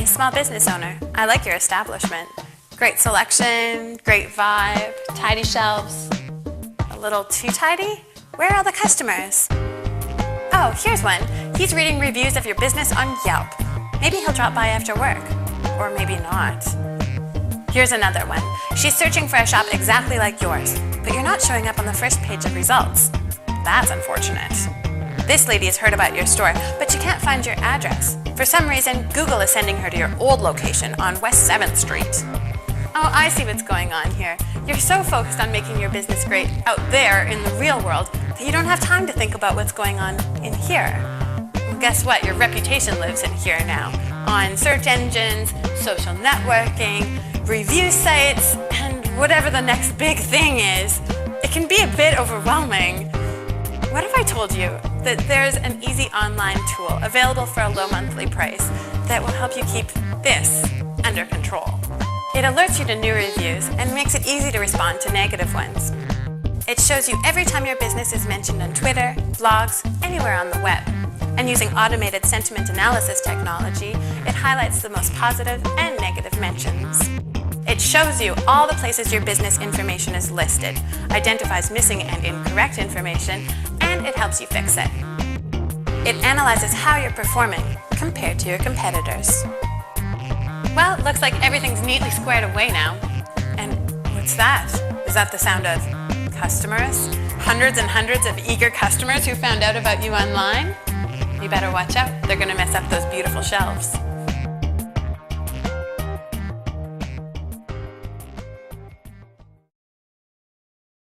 Hey, small business owner, I like your establishment. Great selection, great vibe, tidy shelves. A little too tidy? Where are all the customers? Oh, here's one. He's reading reviews of your business on Yelp. Maybe he'll drop by after work. Or maybe not. Here's another one. She's searching for a shop exactly like yours, but you're not showing up on the first page of results. That's unfortunate. This lady has heard about your store, but she can't find your address. For some reason, Google is sending her to your old location on West 7th Street. Oh, I see what's going on here. You're so focused on making your business great out there in the real world that you don't have time to think about what's going on in here. Well, guess what? Your reputation lives in here now. On search engines, social networking, review sites, and whatever the next big thing is. It can be a bit overwhelming. What if I told you that there's an easy online tool available for a low monthly price that will help you keep this under control? It alerts you to new reviews and makes it easy to respond to negative ones. It shows you every time your business is mentioned on Twitter, blogs, anywhere on the web. And using automated sentiment analysis technology, it highlights the most positive and negative mentions. It shows you all the places your business information is listed, identifies missing and incorrect information, and it helps you fix it. It analyzes how you're performing compared to your competitors. Well, it looks like everything's neatly squared away now. And what's that? Is that the sound of customers? Hundreds and hundreds of eager customers who found out about you online? You better watch out. They're going to mess up those beautiful shelves.